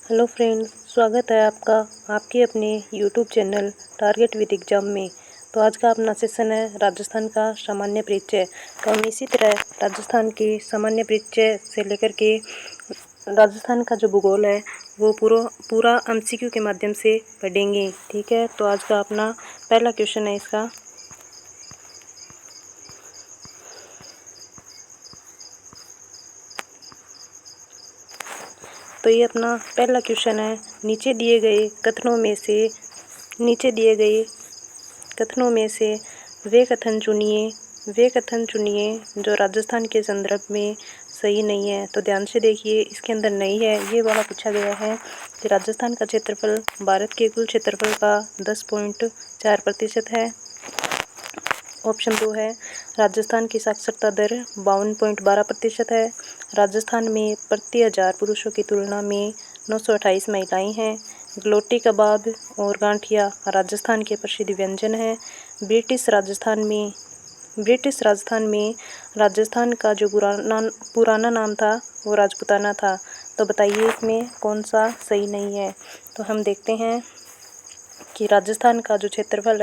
Hello friends, स्वागत है आपका आपके अपने YouTube channel target with exam में। तो आज का अपना सेशन है राजस्थान का सामान्य परिचय। तो हम इसी तरह राजस्थान के सामान्य परिचय से लेकर के राजस्थान का जो भूगोल है वो पूरा एमसीक्यू के माध्यम से पढ़ेंगे। ठीक है, तो आज का अपना पहला क्वेश्चन है इसका। तो ये अपना पहला क्वेश्चन है, नीचे दिए गए कथनों में से वे कथन चुनिए जो राजस्थान के संदर्भ में सही नहीं है। तो ध्यान से देखिए, इसके अंदर नहीं है ये वाला पूछा गया है कि राजस्थान का क्षेत्रफल भारत के कुल क्षेत्रफल का 10.4% है। ऑप्शन 2 है, राजस्थान की साक्षरता दर 52.12% है। राजस्थान में प्रति 1000 पुरुषों की तुलना में 928 महिलाएं हैं। ग्लोटी कबाब और गांठिया राजस्थान के प्रसिद्ध व्यंजन हैं। ब्रिटिश राजस्थान में राजस्थान का जो पुराना नाम था वो राजपूताना था। तो बताइए इसमें कौन सा सही नहीं है। तो हम देखते हैं कि राजस्थान का जो क्षेत्रफल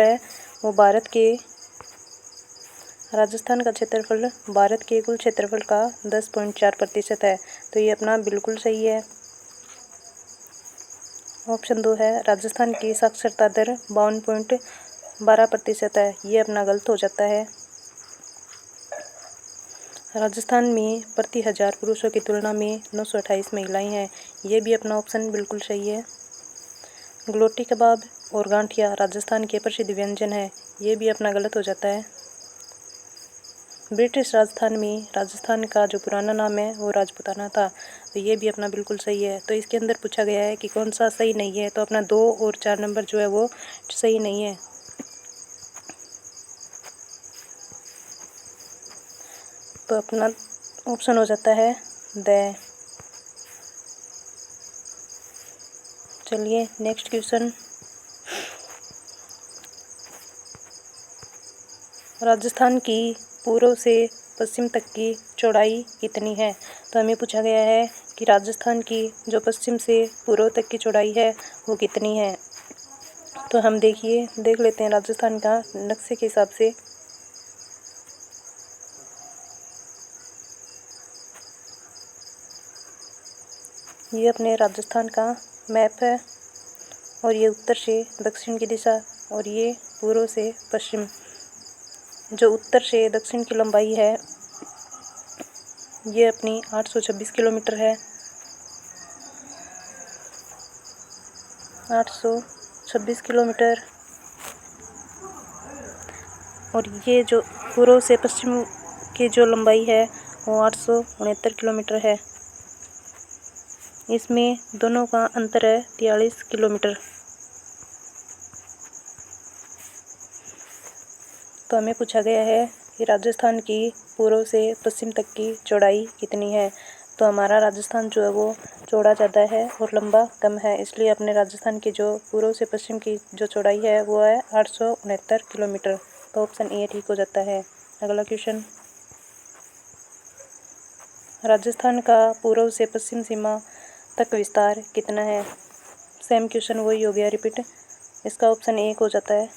है वो भारत के कुल क्षेत्रफल का 10.4% है। तो ये अपना बिल्कुल सही है। ऑप्शन 2 है, राजस्थान की साक्षरता दर 52.12% है। ये अपना गलत हो जाता है। राजस्थान में प्रति 1000 पुरुषों की तुलना में 928 महिलाएं हैं। ये भी अपना ऑप्शन बिल्कुल सही है। ग्लोटी कबाब और गांठिया राजस्थान के प्रसिद्ध व्यंजन है। ये भी अपना गलत हो जाता है। ब्रिटिश राजस्थान का जो पुराना नाम है वो राजपूताना था। तो ये भी अपना बिल्कुल सही है। तो इसके अंदर पूछा गया है कि कौन सा सही नहीं है। तो अपना 2 और 4 नंबर जो है वो सही नहीं है। तो अपना ऑप्शन हो जाता है द। चलिए नेक्स्ट क्वेश्चन। राजस्थान की पूर्व से पश्चिम तक की चौड़ाई कितनी है। तो हमें पूछा गया है कि राजस्थान की जो पश्चिम से पूर्व तक की चौड़ाई है वो कितनी है। तो हम देख लेते हैं राजस्थान का नक्शे के हिसाब से। ये अपने राजस्थान का मैप है और ये उत्तर से दक्षिण की दिशा और ये पूर्व से पश्चिम। जो उत्तर से दक्षिण की लंबाई है ये अपनी 826 किलोमीटर है। 826 किलोमीटर। और ये जो पूर्व से पश्चिम की जो लंबाई है वो 869 किलोमीटर है। इसमें दोनों का अंतर है 43 किलोमीटर। तो हमें पूछा गया है कि राजस्थान की पूर्व से पश्चिम तक की चौड़ाई कितनी है। तो हमारा राजस्थान जो है वो चौड़ा ज़्यादा है और लंबा कम है, इसलिए अपने राजस्थान की जो पूर्व से पश्चिम की जो चौड़ाई है वो है 869 किलोमीटर। तो ऑप्शन ए ठीक हो जाता है। अगला क्वेश्चन, राजस्थान का पूर्व से पश्चिम सीमा तक विस्तार कितना है। सेम क्वेश्चन वही हो गया रिपीट। इसका ऑप्शन एक हो जाता है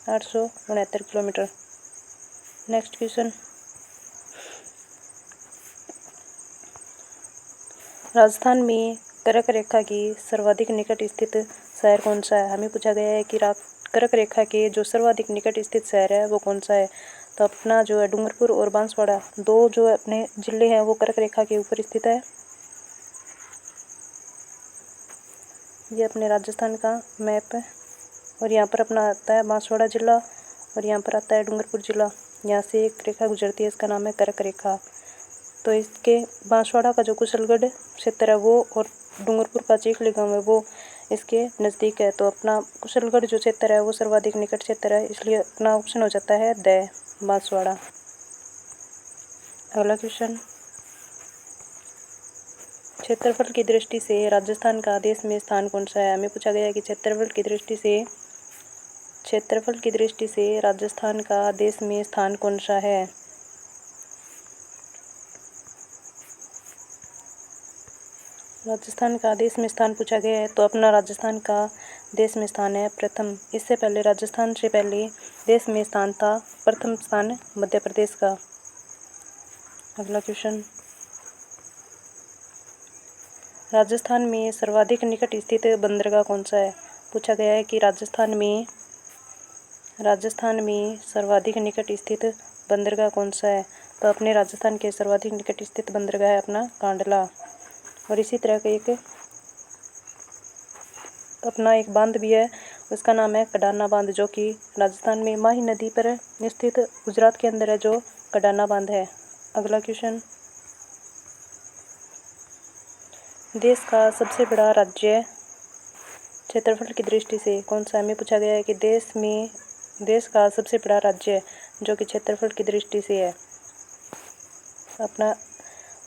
869 किलोमीटर। नेक्स्ट क्वेश्चन, राजस्थान में कर्क रेखा की सर्वाधिक निकट स्थित शहर कौन सा है। हमें पूछा गया है कि कर्क रेखा के जो सर्वाधिक निकट स्थित शहर है वो कौन सा है। तो अपना जो है डूंगरपुर और बांसवाड़ा, दो जो अपने जिले हैं वो कर्क रेखा के ऊपर स्थित है। ये अपने राजस्थान का मैप है और यहाँ पर अपना आता है बांसवाड़ा जिला और यहाँ पर आता है डूंगरपुर जिला। यहाँ से एक रेखा गुजरती है, इसका नाम है कर्क रेखा। तो इसके बांसवाड़ा का जो कुशलगढ़ क्षेत्र है वो और डूंगरपुर का चीखली गांव है वो इसके नज़दीक है। तो अपना कुशलगढ़ जो क्षेत्र है वो सर्वाधिक निकट क्षेत्र है, इसलिए अपना ऑप्शन हो जाता है द बांसवाड़ा। अगला क्वेश्चन, क्षेत्रफल की दृष्टि से राजस्थान का देश में स्थान कौन सा है। हमें पूछा गया है कि क्षेत्रफल की दृष्टि से राजस्थान का देश में स्थान कौन सा है। राजस्थान का देश में स्थान पूछा गया है तो अपना राजस्थान का देश में स्थान है प्रथम। इससे पहले राजस्थान से पहले देश में स्थान था प्रथम स्थान मध्य प्रदेश का। अगला क्वेश्चन, राजस्थान में सर्वाधिक निकट स्थित बंदरगाह कौन सा है? पूछा गया है कि राजस्थान में सर्वाधिक निकट स्थित बंदरगाह कौन सा है? तो अपने राजस्थान के सर्वाधिक निकट स्थित बंदरगाह है अपना कांडला। और इसी तरह का अपना एक बांध भी है, उसका नाम है कडाना बांध, जो कि राजस्थान में माही नदी पर स्थित गुजरात के अंदर है, जो कडाना बांध है। अगला क्वेश्चन, देश का सबसे बड़ा राज्य क्षेत्रफल की दृष्टि से कौन सा है? हमें पूछा गया है कि देश का सबसे बड़ा राज्य जो कि क्षेत्रफल की दृष्टि से है, अपना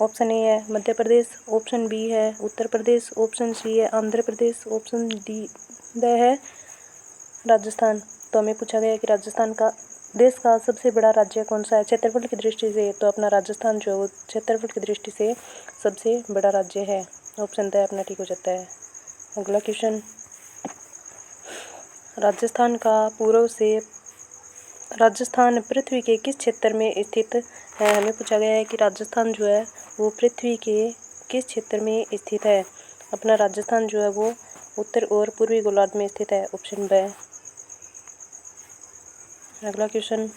ऑप्शन ए है मध्य प्रदेश, ऑप्शन बी है उत्तर प्रदेश, ऑप्शन सी है आंध्र प्रदेश, ऑप्शन डी है राजस्थान। तो हमें पूछा गया है कि राजस्थान का देश का सबसे बड़ा राज्य कौन सा है क्षेत्रफल की दृष्टि से? तो अपना राजस्थान जो है वो क्षेत्रफल की दृष्टि से सबसे बड़ा राज्य है। ऑप्शन द अपना ठीक हो जाता है। अगला क्वेश्चन, राजस्थान पृथ्वी के किस क्षेत्र में स्थित है? हमें पूछा गया है कि राजस्थान जो है वो पृथ्वी के किस क्षेत्र में स्थित है? अपना राजस्थान जो है वो उत्तर और पूर्वी गोलार्ध में स्थित है। ऑप्शन ब। अगला क्वेश्चन,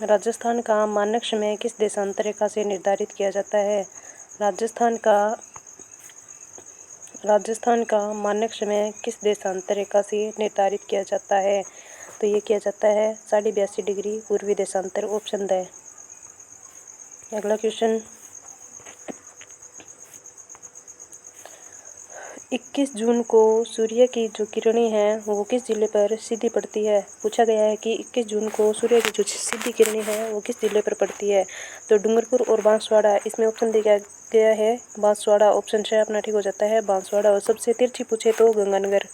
राजस्थान का मानक समय किस देशांतर रेखा से निर्धारित किया जाता है? राजस्थान का मानक समय किस देशांतर रेखा से निर्धारित किया जाता है? तो ये किया जाता है 82.5 डिग्री पूर्वी देशांतर। Option the. अगला क्वेश्चन, 21 जून को सूर्य की जो किरणें हैं वो किस जिले पर सीधी पड़ती है? पूछा गया है कि 21 जून को सूर्य की जो सीधी किरणें हैं वो किस जिले पर पड़ती है? तो डूंगरपुर और बांसवाड़ा। इसमें ऑप्शन दिया गया है बांसवाड़ा। ऑप्शन से अपना ठीक हो जाता है बांसवाड़ा। और सबसे तिरछी पूछे तो गंगानगर।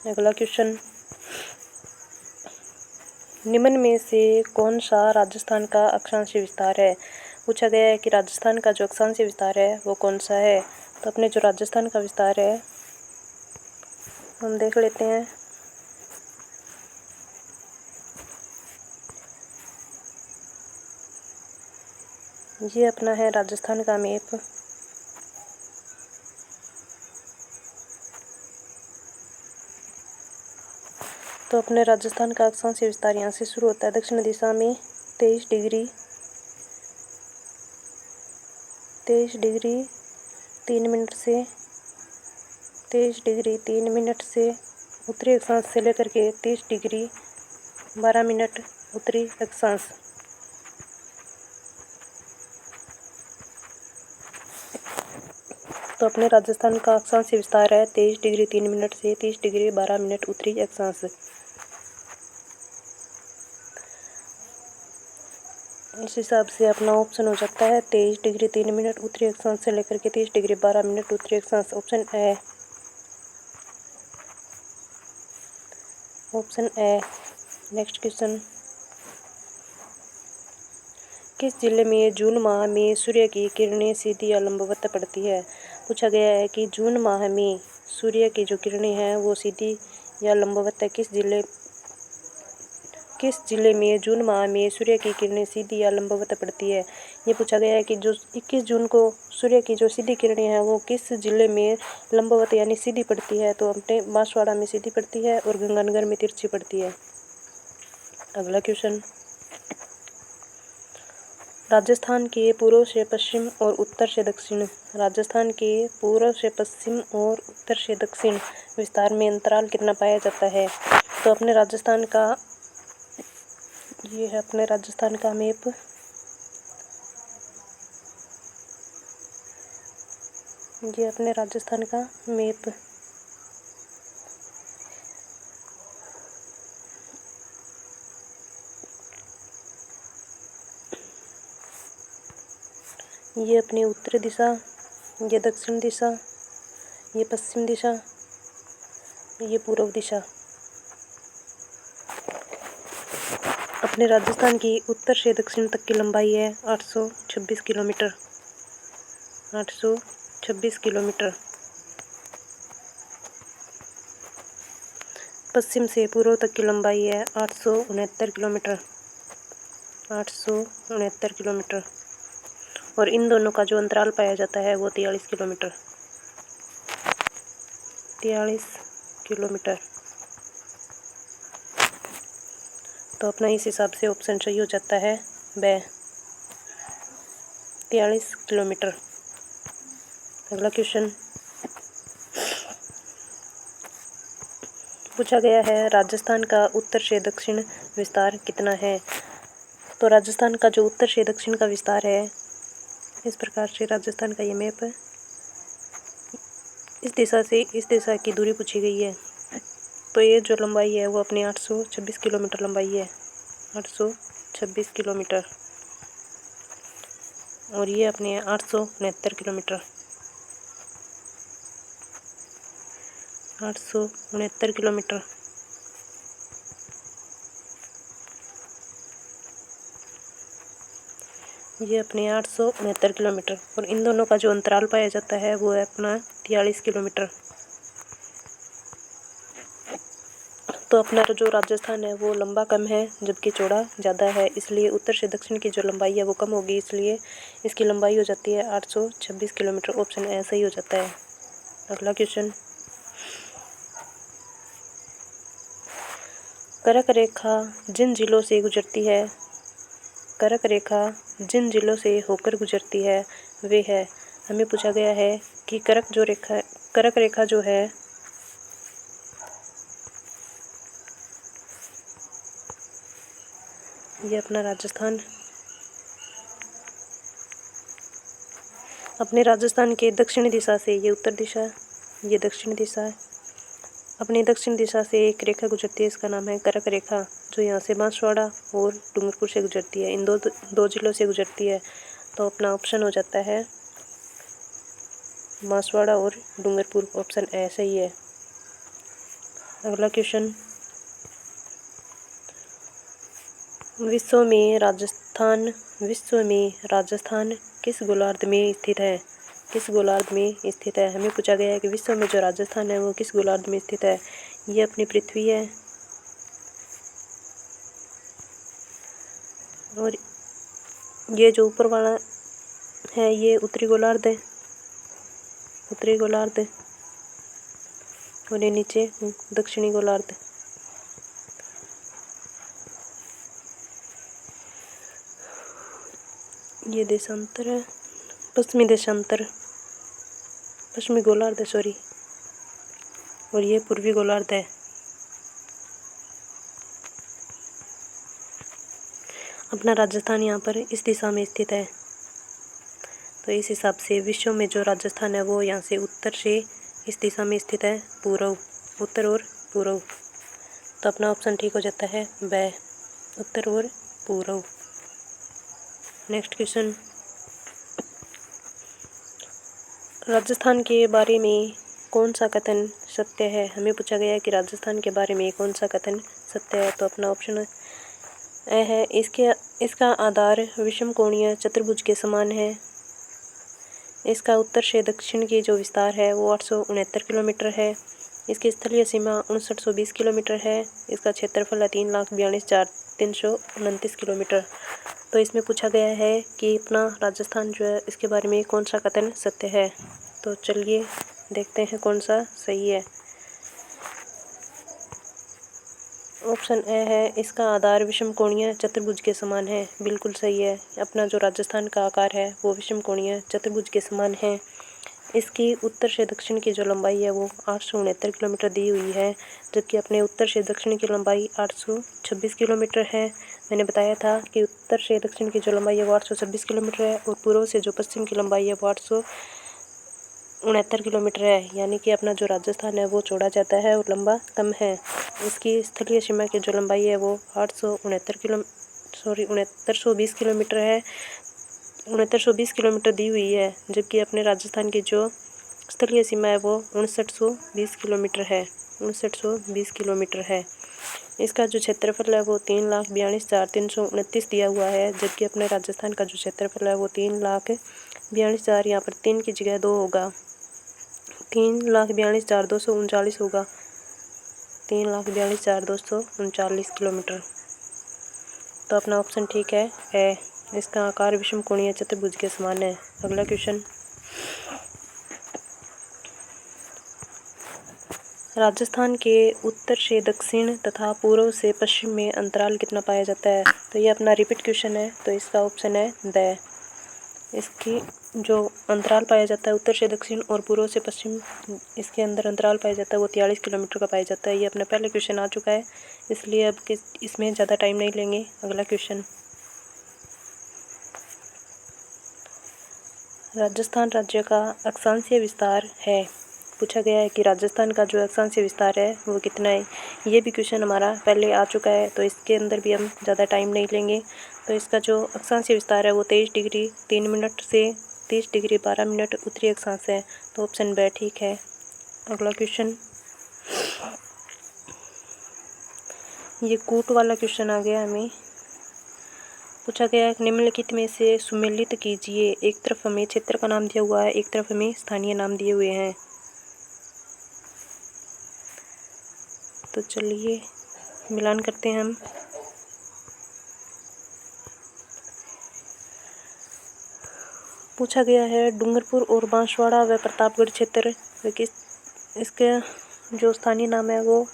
अगला क्वेश्चन, निम्न में से कौन सा राजस्थान का अक्षांशीय विस्तार है? पूछा गया है कि राजस्थान का जो अक्षांशीय विस्तार है वो कौन सा है? तो अपने जो राजस्थान का विस्तार है हम देख लेते हैं। ये अपना है राजस्थान का मैप। तो अपने राजस्थान का अक्षांशीय विस्तार यहाँ से शुरू होता है दक्षिण दिशा में 23 डिग्री 3 मिनट से 23 डिग्री 3 मिनट से उत्तरी अक्षांश से लेकर के 30 डिग्री 12 मिनट उत्तरी अक्षांश। तो अपने राजस्थान का अक्षांशीय विस्तार है 23 डिग्री 3 मिनट से 30 डिग्री 12 मिनट उत्तरी अक्षांश। इस हिसाब से अपना ऑप्शन हो सकता है 23 डिग्री 3 मिनट उत्तरी अक्षांश से लेकर के 30 डिग्री 12 मिनट उत्तरी अक्षांश। Option A. नेक्स्ट क्वेश्चन, किस जिले में जून माह में सूर्य की किरणें सीधी या लंबवत पड़ती है? पूछा गया है कि जून माह में सूर्य की जो किरणें हैं वो सीधी या लंबवत है। किस जिले में जून माह में सूर्य की किरणें सीधी या लंबवत पड़ती है? ये पूछा गया है कि जो 21 जून को सूर्य की जो सीधी किरणें हैं वो किस जिले में लंबवत यानी सीधी पड़ती है? तो अपने बांसवाड़ा में सीधी पड़ती है और गंगानगर में तिरछी पड़ती है। अगला क्वेश्चन, राजस्थान के पूर्व से पश्चिम और उत्तर से दक्षिण विस्तार में अंतराल कितना पाया जाता है? तो अपने राजस्थान का ये है अपने राजस्थान का मैप। ये अपने राजस्थान का मैप। ये अपनी उत्तर दिशा, ये दक्षिण दिशा, ये पश्चिम दिशा, ये पूर्व दिशा। अपने राजस्थान की उत्तर से दक्षिण तक की लंबाई है 826 किलोमीटर। 826 किलोमीटर। पश्चिम से पूर्व तक की लंबाई है 869 किलोमीटर। 869 किलोमीटर। और इन दोनों का जो अंतराल पाया जाता है वो 43 किलोमीटर। 43 किलोमीटर। तो अपना इस हिसाब से ऑप्शन सही हो जाता है ब, 43 किलोमीटर। अगला क्वेश्चन पूछा गया है, राजस्थान का उत्तर से दक्षिण विस्तार कितना है। तो राजस्थान का जो उत्तर से दक्षिण का विस्तार है, इस प्रकार से राजस्थान का ये मैप है। इस दिशा से इस दिशा की दूरी पूछी गई है। तो ये जो लंबाई है वो अपनी 826 किलोमीटर लंबाई है। 826 किलोमीटर। और ये अपने 869 किलोमीटर। 869 किलोमीटर। ये अपने 869 किलोमीटर। और इन दोनों का जो अंतराल पाया जाता है वो है अपना 43 किलोमीटर। तो अपना जो राजस्थान है वो लंबा कम है जबकि चौड़ा ज़्यादा है, इसलिए उत्तर से दक्षिण की जो लंबाई है वो कम होगी, इसलिए इसकी लंबाई हो जाती है 826 किलोमीटर। ऑप्शन ए सही हो जाता है। अगला क्वेश्चन, कर्क रेखा जिन जिलों से गुजरती है, कर्क रेखा जिन जिलों से होकर गुजरती है वे है। हमें पूछा गया है कि कर्क रेखा जो है ये अपना राजस्थान, अपने राजस्थान के दक्षिणी दिशा से ये उत्तर दिशा, ये दक्षिण दिशा है। अपनी दक्षिण दिशा से एक रेखा गुजरती है, इसका नाम है कर्क रेखा, जो यहाँ से बांसवाड़ा और डूंगरपुर से गुजरती है। इन दो जिलों से गुजरती है। तो अपना ऑप्शन हो जाता है बांसवाड़ा और डूंगरपुर। ऑप्शन ए सही है। अगला क्वेश्चन, विश्व में राजस्थान किस गोलार्ध में स्थित है। किस गोलार्ध में स्थित है। हमें पूछा गया है कि विश्व में जो राजस्थान है वो किस गोलार्ध में स्थित है। ये अपनी पृथ्वी है और ये जो ऊपर वाला है ये उत्तरी गोलार्ध है, उत्तरी गोलार्ध। और ये नीचे दक्षिणी गोलार्ध। ये देशांतर है, पश्चिमी देशांतर, पश्चिमी गोलार्ध है, सॉरी। और ये पूर्वी गोलार्ध है। अपना राजस्थान यहाँ पर इस दिशा में स्थित है। तो इस हिसाब से विश्व में जो राजस्थान है वो यहाँ से उत्तर से इस दिशा में स्थित है, पूर्व, उत्तर और पूर्व। तो अपना ऑप्शन ठीक हो जाता है ब, उत्तर और पूर्व। नेक्स्ट क्वेश्चन, राजस्थान के बारे में कौन सा कथन सत्य है। हमें पूछा गया है कि राजस्थान के बारे में कौन सा कथन सत्य है। तो अपना ऑप्शन ए है, इसका आधार विषमकोणीय चतुर्भुज के समान है। इसका उत्तर से दक्षिण की जो विस्तार है वो 869 किलोमीटर है। इसकी स्थलीय सीमा 5920 किलोमीटर है। इसका क्षेत्रफल है 3,42,329 किलोमीटर। तो इसमें पूछा गया है कि अपना राजस्थान जो है इसके बारे में कौन सा कथन सत्य है। तो चलिए देखते हैं कौन सा सही है। ऑप्शन ए है, इसका आधार विषमकोणीय चतुर्भुज के समान है। बिल्कुल सही है। अपना जो राजस्थान का आकार है वो विषमकोणीय चतुर्भुज के समान है। इसकी उत्तर से दक्षिण की जो लंबाई है वो 869 किलोमीटर दी हुई है, जबकि अपने उत्तर से दक्षिण की लंबाई 826 किलोमीटर है। मैंने बताया था कि उत्तर से दक्षिण की जो लंबाई है वो 826 किलोमीटर है और पूर्व से जो पश्चिम की लंबाई है वो 869 किलोमीटर है। यानी कि अपना जो राजस्थान है वो चौड़ा जाता है और लंबा कम है। इसकी स्थलीय सीमा की जो लंबाई है वो 6920 किलोमीटर है, 6920 किलोमीटर दी हुई है, जबकि अपने राजस्थान की जो स्थलीय सीमा है वो 5920 किलोमीटर है, 5920 किलोमीटर है। इसका जो क्षेत्रफल है वो 3,42,329 दिया हुआ है, जबकि अपने राजस्थान का जो क्षेत्रफल है वो 3,42,000, यहाँ पर 3 की जगह 2 होगा, 3,42,239 होगा, 3,42,239 किलोमीटर। तो अपना ऑप्शन ठीक है। इसका आकार विषमकोणीय चतुर्भुज के समान है। अगला क्वेश्चन, राजस्थान के उत्तर से दक्षिण तथा पूर्व से पश्चिम में अंतराल कितना पाया जाता है? तो ये अपना रिपीट क्वेश्चन है, तो इसका ऑप्शन है द। इसकी जो अंतराल पाया जाता है उत्तर से दक्षिण और पूर्व से पश्चिम, इसके अंदर अंतराल पाया जाता है वो 43 किलोमीटर का पाया जाता है। ये अपना पहले क्वेश्चन आ चुका है, इसलिए अब इसमें ज़्यादा टाइम नहीं लेंगे। अगला क्वेश्चन, राजस्थान राज्य का अक्षांशीय विस्तार है। पूछा गया है कि राजस्थान का जो अक्षांशीय विस्तार है वो कितना है। ये भी क्वेश्चन हमारा पहले आ चुका है, तो इसके अंदर भी हम ज़्यादा टाइम नहीं लेंगे। तो इसका जो अक्षांशीय विस्तार है वो 23 डिग्री 3 मिनट से 30 डिग्री 12 मिनट उत्तरी अक्षांश है। तो ऑप्शन ब ठीक है। अगला क्वेश्चन, ये कूट वाला क्वेश्चन आ गया हमें। पूछा गया है निम्नलिखित में से सुमेलित कीजिए। एक तरफ हमें क्षेत्र का नाम दिया हुआ है, एक तरफ हमें स्थानीय नाम दिए हुए हैं। तो चलिए मिलान करते हैं हम। पूछा गया है डूंगरपुर और बांसवाड़ा व प्रतापगढ़ क्षेत्र किस, इसके जो स्थानीय नाम है वो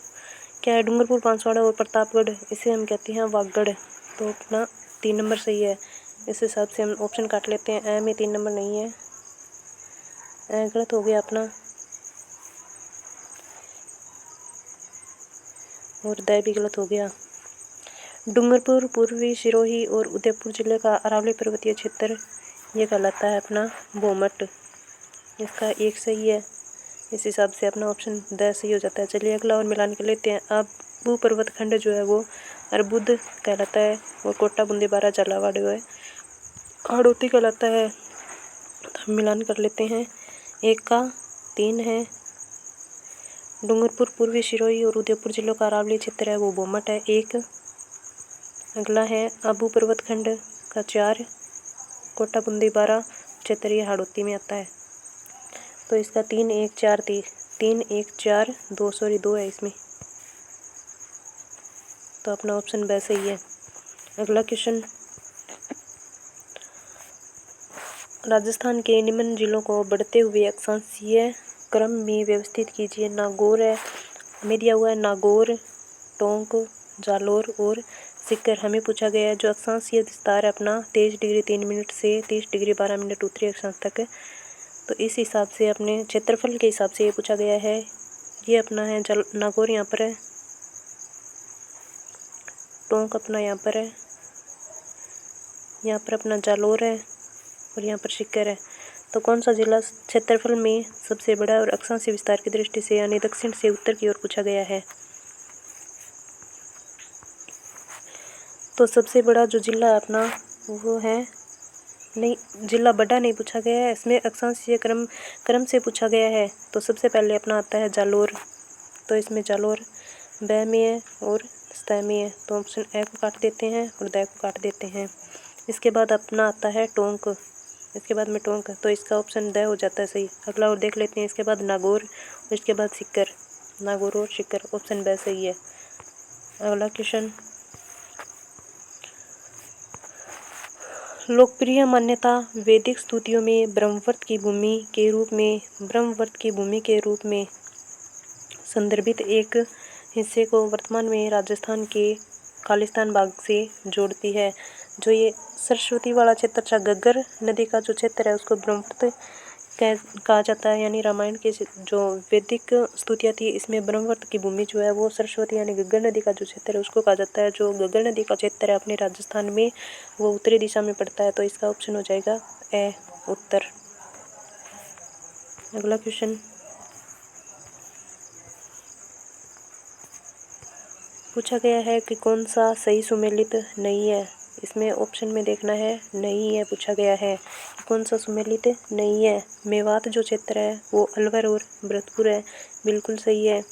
क्या है? डूंगरपुर, बांसवाड़ा और प्रतापगढ़, इसे हम कहते हैं वागड़। तो अपना 3 नंबर सही है। इस हिसाब से हम ऑप्शन काट लेते हैं। ए में 3 नंबर नहीं है, गलत हो गया अपना, और द भी गलत हो गया। डूंगरपुर पूर्वी सिरोही और उदयपुर जिले का अरावली पर्वतीय क्षेत्र ये कहलाता है अपना बोमट। इसका एक सही है। इस हिसाब से अपना ऑप्शन द सही हो जाता है। चलिए अगला और मिलान कर लेते हैं। अब भू पर्वत खंड जो है वो अर्बुद कहलाता है, और कोटा बूंदी बारा झालावाड़ जो है हाड़ौती कहलाता है। तो हम मिलान कर लेते हैं। 1 का 3 है, डूंगरपुर पूर्वी सिरोही और उदयपुर जिलों का अरावली क्षेत्र है वो बोमट है 1। अगला है आबू पर्वत खंड का 4, कोटा बूंदी बारा क्षेत्र ये हाड़ौती में आता है। तो इसका 3 1 4 3 1 4 2 है इसमें। तो अपना ऑप्शन ब सही है। अगला क्वेश्चन, राजस्थान के निम्न जिलों को बढ़ते हुए अक्षांशीय क्रम में व्यवस्थित कीजिए। नागौर है हमें दिया हुआ है, नागौर, टोंक, जालोर और सीकर हमें पूछा गया है। जो अक्षांशीय विस्तार है अपना 23 डिग्री 3 मिनट से 30 डिग्री 12 मिनट उत्तरी अक्षांश तक। तो इस हिसाब से अपने क्षेत्रफल के हिसाब से ये पूछा गया है। ये अपना है नागौर यहाँ पर है, टोंक अपना यहाँ पर है, यहाँ पर अपना जालोर है और यहाँ पर सीकर है। तो कौन सा जिला क्षेत्रफल में सबसे बड़ा और अक्षांशीय विस्तार की दृष्टि से यानी दक्षिण से उत्तर की ओर पूछा गया है? तो सबसे बड़ा जो जिला अपना वो है, नहीं जिला बड़ा नहीं पूछा गया है, इसमें अक्षांशीय क्रम से पूछा गया है। तो सबसे पहले अपना आता है जालोर। तो इसमें जालोर ब में है और स्त में है। तो ऑप्शन ए को काट देते हैं और द को काट देते हैं। इसके बाद अपना आता है टोंक, इसके बाद में टोंक, तो इसका ऑप्शन द हो जाता है सही। अगला और देख लेते हैं। इसके बाद नागौर और इसके बाद सीकर, नागौर और सीकर, ऑप्शन ब सही है। अगला क्वेश्चन, लोकप्रिय मान्यता वैदिक स्तुतियों में ब्रह्मवर्त की भूमि के रूप में संदर्भित एक हिस्से को वर्तमान में राजस्थान के खालिस्तान भाग से जोड़ती है। जो ये सरस्वती वाला क्षेत्र था, घग्गर नदी का जो क्षेत्र है उसको ब्रह्मवर्त कहा जाता है। यानी रामायण के जो वैदिक स्तुतियाँ थी इसमें ब्रह्मवर्त की भूमि जो है वो सरस्वती यानी घग्गर नदी का जो क्षेत्र है उसको कहा जाता है। जो घग्गर नदी का क्षेत्र है अपने राजस्थान में वो उत्तरी दिशा में पड़ता है। तो इसका ऑप्शन हो जाएगा ए उत्तर। अगला क्वेश्चन, पूछा गया है कि कौन सा सही सुमेलित नहीं है। इसमें ऑप्शन में देखना है, नहीं है पूछा गया है कि कौन सा सुमेलित नहीं है। मेवात जो क्षेत्र है वो अलवर और भरतपुर है, बिल्कुल सही है।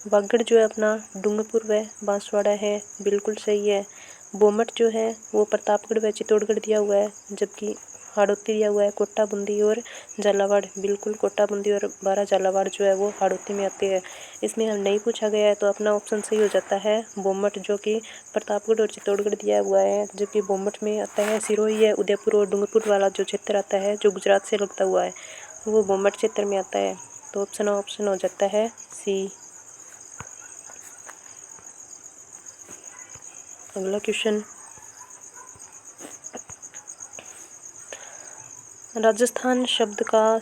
वागड़ जो है अपना डूंगरपुर व बांसवाड़ा है, बिल्कुल सही है। बोमट जो है वो प्रतापगढ़ व चित्तौड़गढ़ दिया हुआ है, जबकि हाड़ौती दिया हुआ है कोटा बूंदी और झालावाड़, बिल्कुल कोटा बूंदी और बारा झालावाड़ जो है वो हाड़ौती में आते हैं। इसमें हम नहीं पूछा गया है तो अपना ऑप्शन सही हो जाता है बोमट, जो कि प्रतापगढ़ और चित्तौड़गढ़ दिया हुआ है, जबकि बोमट में आता है सिरोही है, उदयपुर और डूंगरपुर वाला जो क्षेत्र आता है जो गुजरात से लगता हुआ है वो बोमट क्षेत्र में आता है। तो ऑप्शन हो जाता है सी। अगला क्वेश्चन, राजस्थान शब्द का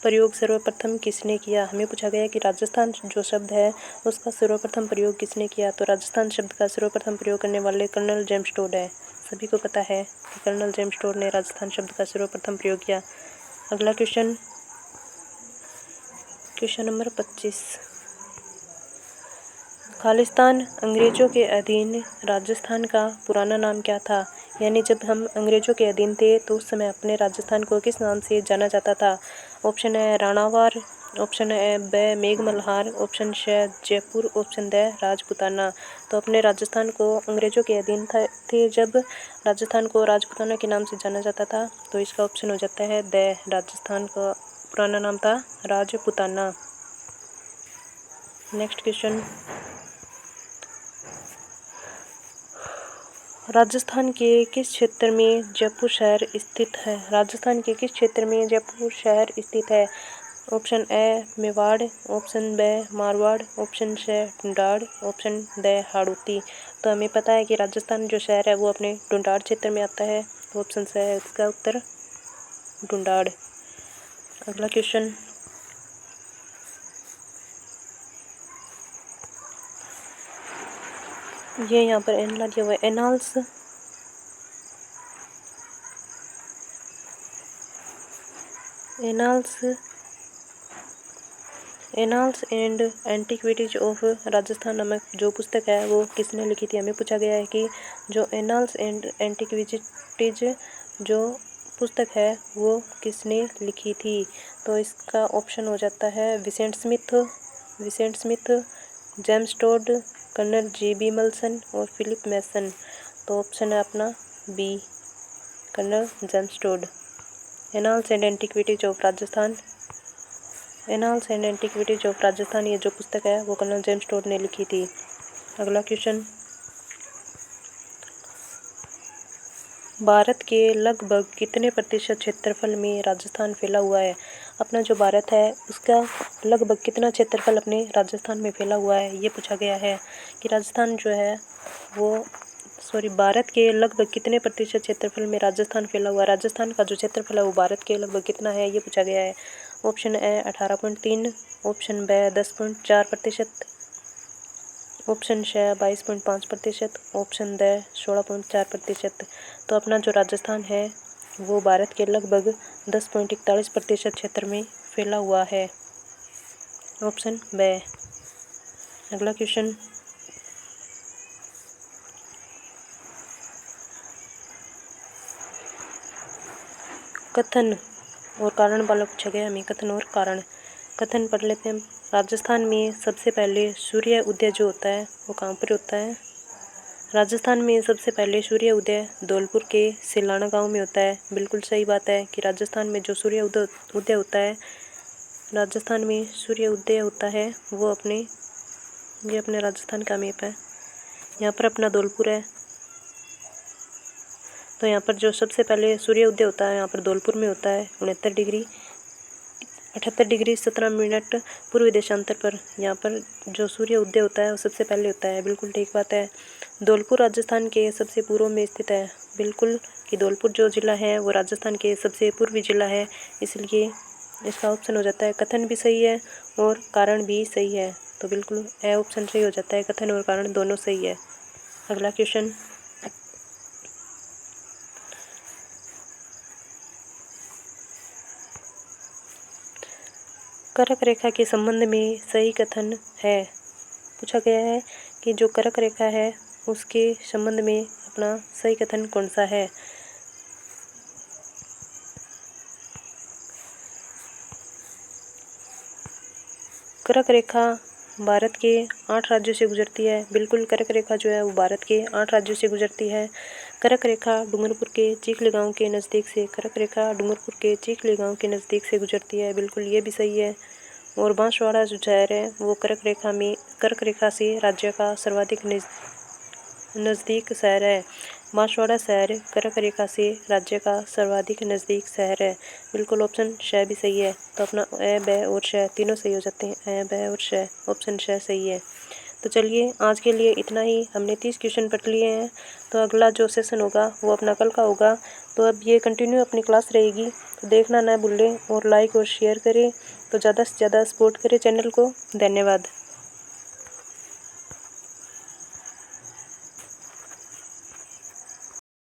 प्रयोग सर्वप्रथम किसने किया। हमें पूछा गया कि राजस्थान जो शब्द है उसका सर्वप्रथम प्रयोग किसने किया। तो राजस्थान शब्द का सर्वप्रथम प्रयोग करने वाले कर्नल जेम्स टोड है। सभी को पता है कि कर्नल जेम्स टोड ने राजस्थान शब्द का सर्वप्रथम प्रयोग किया। अगला क्वेश्चन नंबर 25, खालिस्तान अंग्रेजों के अधीन राजस्थान का पुराना नाम क्या था। यानी जब हम अंग्रेजों के अधीन थे तो उस समय अपने राजस्थान को किस नाम से जाना जाता था। ऑप्शन है राणावार, ऑप्शन है ब मेघमल्हार, ऑप्शन श जयपुर, ऑप्शन द राजपूताना। तो अपने राजस्थान को अंग्रेजों के अधीन थे जब राजस्थान को राजपूताना के नाम से जाना जाता था, तो इसका ऑप्शन हो जाता है द। राजस्थान का पुराना नाम था राजपूताना। नेक्स्ट क्वेश्चन, राजस्थान के किस क्षेत्र में जयपुर शहर स्थित है। राजस्थान के किस क्षेत्र में जयपुर शहर स्थित है। Option A Mewar, option B Marwar, option C Dhundhar, option D Hadoti. तो हमें पता है कि राजस्थान जो शहर है वो अपने ढूंढाड़ क्षेत्र में आता है, तो ऑप्शन सी है इसका उत्तर ढूंढाड़। अगला क्वेश्चन, ये यहाँ पर एनला दिया हुआ है। Annals and antiquities of Rajasthan नामक जो पुस्तक है वो किसने लिखी थी। हमें पूछा गया है कि जो एनाल्स एंड एंटिक्विटीज जो पुस्तक है वो किसने लिखी थी। तो इसका ऑप्शन हो जाता है Vincent Smith, James Tod, colonel G B. Malleson और फिलिप मैसन। तो ऑप्शन है अपना B, colonel James Tod. Annals and antiquities of Rajasthan ये जो पुस्तक है वो कर्नल जेम्स टोड ने लिखी थी। अगला क्वेश्चन, भारत के लगभग कितने प्रतिशत क्षेत्रफल में राजस्थान फैला हुआ है। अपना जो भारत है उसका लगभग कितना क्षेत्रफल अपने राजस्थान में फैला हुआ है, ये पूछा गया है कि राजस्थान जो है भारत के लगभग कितने प्रतिशत क्षेत्रफल में राजस्थान फैला हुआ है। राजस्थान का जो क्षेत्रफल है वो भारत के लगभग कितना है, ये पूछा गया है। Option A 18.3, option B 10.4%, option C 22.5%, option the 16.4%। तो अपना जो राजस्थान है वो भारत के लगभग 10.41% क्षेत्र में फैला हुआ है, ऑप्शन ब। अगला क्वेश्चन, कथन और कारण वाला पूछा गया हमें। कथन और कारण, कथन पढ़ लेते हैं। राजस्थान में सबसे पहले सूर्य उदय जो होता है वो कहाँ पर होता है। राजस्थान में सबसे पहले सूर्य उदय धौलपुर के सिलाना गांव में होता है। बिल्कुल सही बात है कि राजस्थान में जो सूर्य उदय होता है, राजस्थान में सूर्य उदय होता है वो अपने राजस्थान का मैप है। यहाँ पर अपना धौलपुर है, तो यहाँ पर जो सबसे पहले सूर्य उदय होता है यहाँ पर धौलपुर में होता है 68 डिग्री 17 मिनट पूर्वी देशांतर पर। यहाँ पर जो सूर्य उदय होता है वो सबसे पहले होता है। बिल्कुल ठीक बात है। धौलपुर राजस्थान के सबसे पूर्व में स्थित है। बिल्कुल कि धौलपुर जो जिला है वो राजस्थान के सबसे पूर्वी जिला है, इसलिए इसका ऑप्शन हो जाता है कथन भी सही है और कारण भी सही है। तो बिल्कुल ए ऑप्शन सही हो जाता है, कथन और कारण दोनों सही है। अगला क्वेश्चन, कर्क रेखा के संबंध में सही कथन है। पूछा गया है कि जो कर्क रेखा है उसके संबंध में अपना सही कथन कौन सा है। कर्क रेखा भारत के 8 राज्यों से गुजरती है। बिल्कुल कर्क रेखा जो है वो भारत के 8 राज्यों से गुजरती है। कर्क रेखा डूंगरपुर के चीखली गांव के नज़दीक से कर्क रेखा डूंगरपुर के चीखली गांव के नज़दीक से गुजरती है। बिल्कुल ये भी सही है। और बांसवाड़ा जो शहर है वो कर्क रेखा से राज्य का सर्वाधिक नज़दीक शहर है। बांसवाड़ा शहर कर्क रेखा से राज्य का सर्वाधिक नज़दीक शहर है। बिल्कुल ऑप्शन श भी सही है। तो अपना अ, ब और श तीनों सही हो जाते हैं। अ, ब और श, ऑप्शन श सही है। तो चलिए आज के लिए इतना ही। हमने 30 क्वेश्चन पढ़ लिए हैं। तो अगला जो सेशन होगा वो अपना कल का होगा। तो अब ये कंटिन्यू अपनी क्लास रहेगी, तो देखना ना भूलें और लाइक और शेयर करें। तो ज़्यादा से ज़्यादा सपोर्ट करें चैनल को। धन्यवाद।